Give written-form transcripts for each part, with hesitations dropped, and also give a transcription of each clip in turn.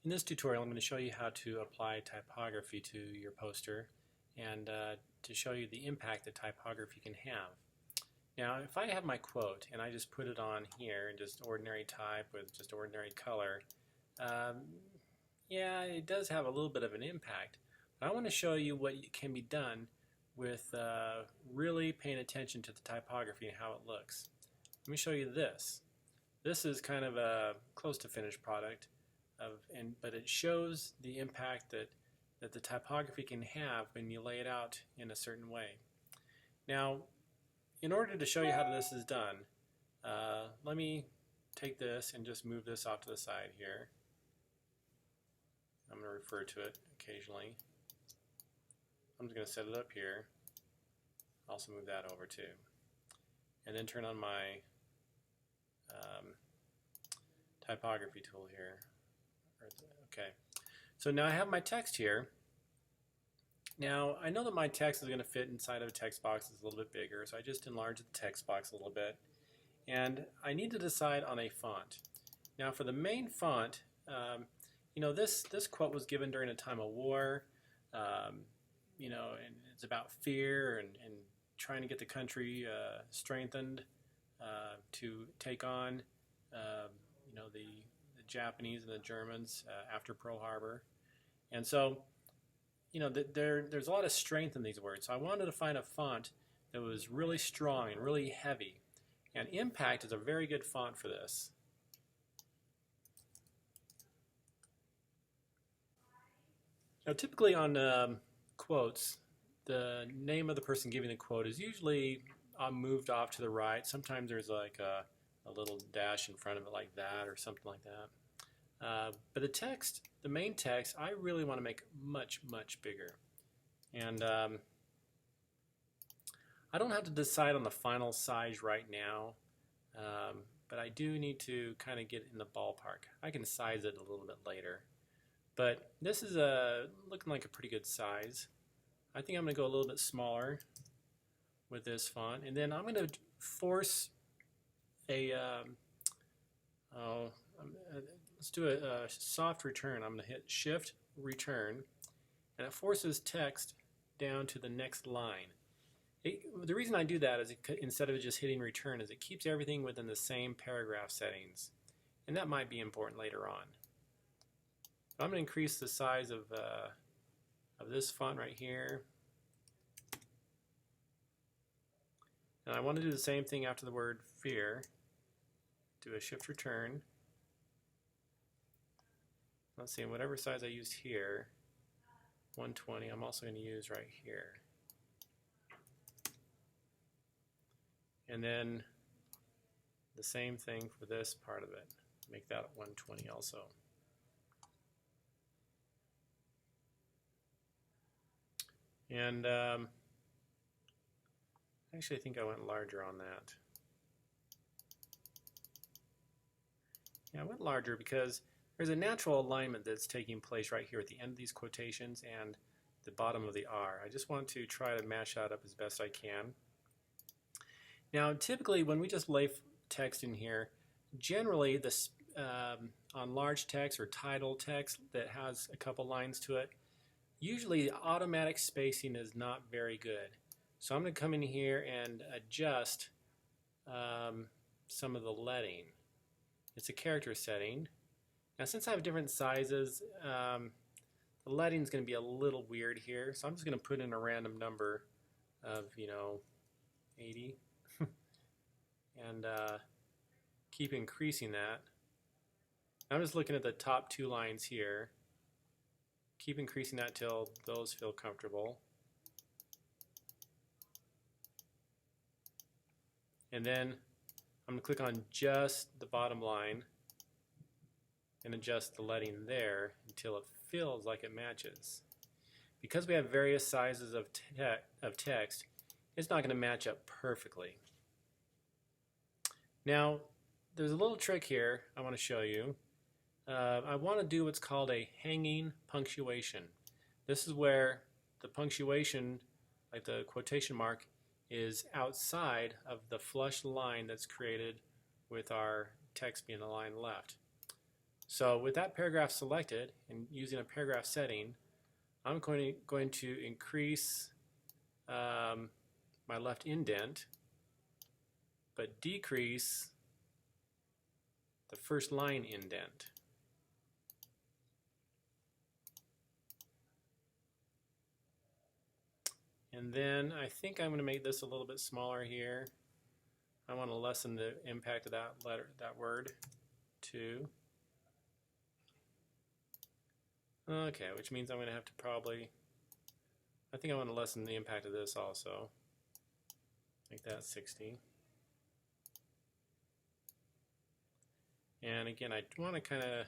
In this tutorial, I'm going to show you how to apply typography to your poster and to show you the impact that typography can have. Now, if I have my quote and I just put it on here in just ordinary type with just ordinary color, yeah, it does have a little bit of an impact. But I want to show you what can be done with really paying attention to the typography and how it looks. Let me show you this. This is kind of a close to finished product. But it shows the impact that the typography can have when you lay it out in a certain way. Now, in order to show you how this is done, let me take this and just move this off to the side here. I'm going to refer to it occasionally. I'm just going to set it up here. Also move that over too. And then turn on my typography tool here. Okay, so now I have my text here. Now I know that my text is going to fit inside of a text box that's a little bit bigger, so I just enlarge the text box a little bit. And I need to decide on a font. Now for the main font, you know, this quote was given during a time of war, you know, and it's about fear and trying to get the country strengthened to take on, you know, the Japanese and the Germans after Pearl Harbor. And so, you know, there's a lot of strength in these words. So I wanted to find a font that was really strong and really heavy. And Impact is a very good font for this. Now typically on quotes, the name of the person giving the quote is usually moved off to the right. Sometimes there's like a little dash in front of it like that or something like that. But the text, the main text, I really want to make much, much bigger. And I don't have to decide on the final size right now, but I do need to kind of get in the ballpark. I can size it a little bit later. But this is looking like a pretty good size. I think I'm going to go a little bit smaller with this font. And then I'm going to force a... let's do a soft return. I'm going to hit Shift Return, and it forces text down to the next line. The reason I do that is instead of just hitting Return is it keeps everything within the same paragraph settings, and that might be important later on. I'm going to increase the size of this font right here, and I want to do the same thing after the word fear. Do a Shift Return. Let's see, whatever size I used here, 120, I'm also going to use right here. And then the same thing for this part of it. Make that 120 also. And actually I think I went larger on that. Yeah, I went larger because there's a natural alignment that's taking place right here at the end of these quotations and the bottom of the R. I just want to try to match that up as best I can. Now typically when we just lay text in here, generally this on large text or title text that has a couple lines to it, usually automatic spacing is not very good. So I'm going to come in here and adjust some of the leading. It's a character setting. Now since I have different sizes, the leading is going to be a little weird here, so I'm just going to put in a random number of, you know, 80 and keep increasing that. I'm just looking at the top two lines here. Keep increasing that till those feel comfortable. And then I'm going to click on just the bottom line and adjust the leading there until it feels like it matches. Because we have various sizes of text, it's not going to match up perfectly. Now, there's a little trick here I want to show you. I want to do what's called a hanging punctuation. This is where the punctuation, like the quotation mark, is outside of the flush line that's created with our text being aligned left. So with that paragraph selected and using a paragraph setting, I'm going to increase my left indent, but decrease the first line indent. And then I think I'm going to make this a little bit smaller here. I want to lessen the impact of that word too. Okay, which means I'm going to have to I think I want to lessen the impact of this also. Make that 60. And again, I want to kind of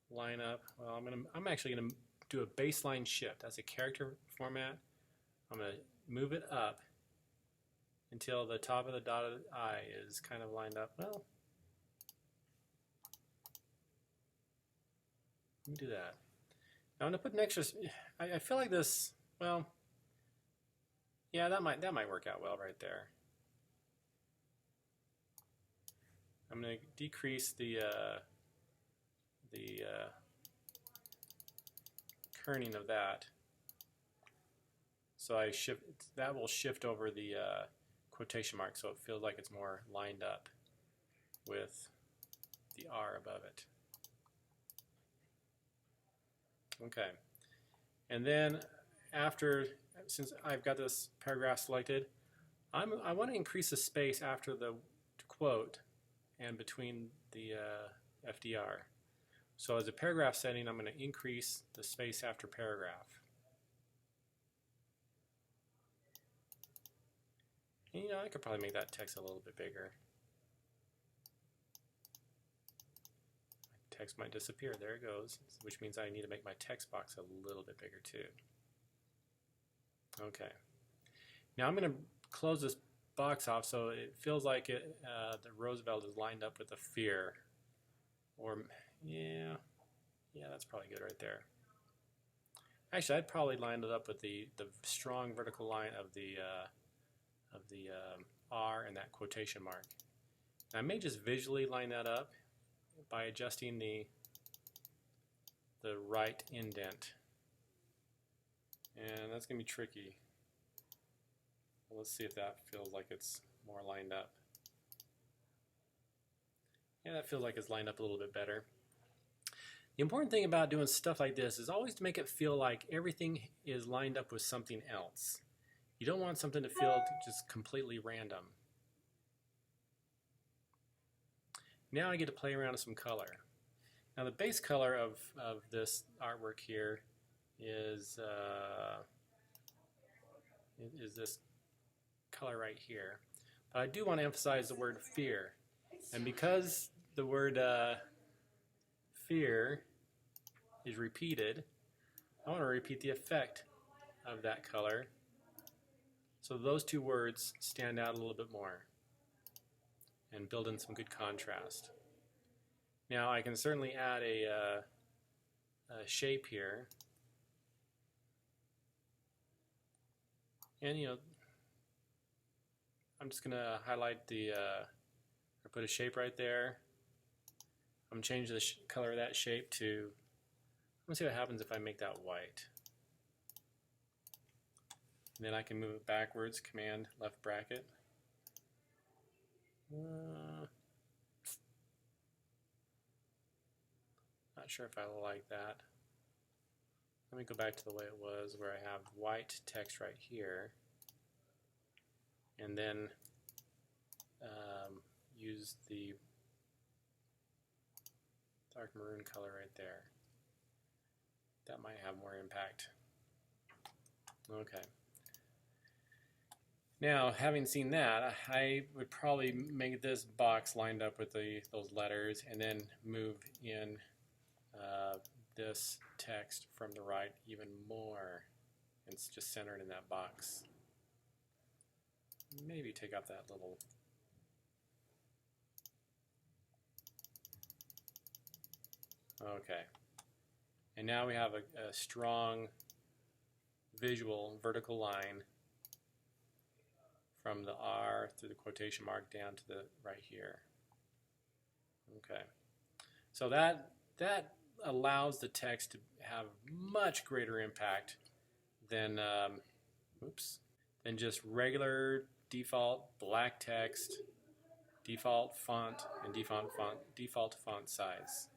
line up. Well, I'm actually going to do a baseline shift. That's a character format. I'm going to move it up until the top of the dotted I is kind of lined up. Well, let me do that. Now I'm going to put an extra. I feel like this. Well, yeah, that might work out well right there. I'm going to decrease the kerning of that. So that will shift over the quotation mark, so it feels like it's more lined up with the R above it. Okay, and then since I've got this paragraph selected, I want to increase the space after the quote and between the FDR. So as a paragraph setting, I'm going to increase the space after paragraph. And, I could probably make that text a little bit bigger. My text might disappear. There it goes, which means I need to make my text box a little bit bigger too. Okay. Now I'm going to close this box off so it feels like the Roosevelt is lined up with the fear. Or, yeah, that's probably good right there. Actually, I'd probably line it up with the strong vertical line of the R and that quotation mark. I may just visually line that up by adjusting the right indent. And that's going to be tricky. Well, let's see if that feels like it's more lined up. Yeah, that feels like it's lined up a little bit better. The important thing about doing stuff like this is always to make it feel like everything is lined up with something else. You don't want something to feel just completely random. Now I get to play around with some color. Now the base color of this artwork here is this color right here. But I do want to emphasize the word fear. And because the word fear is repeated, I want to repeat the effect of that color so those two words stand out a little bit more and build in some good contrast. Now I can certainly add a shape here, and I'm just going to highlight or put a shape right there. I'm going to change the color of that shape to, let's see what happens if I make that white. And then I can move it backwards, Command left bracket. Not sure if I like that. Let me go back to the way it was, where I have white text right here, and then use the dark maroon color right there. That might have more impact. Okay. Now, having seen that, I would probably make this box lined up with those letters, and then move in this text from the right even more. It's just centered in that box. Maybe take out that little. Okay. And now we have a strong visual vertical line from the R through the quotation mark down to the right here. Okay. So that allows the text to have much greater impact than than just regular default black text, default font, and default font size.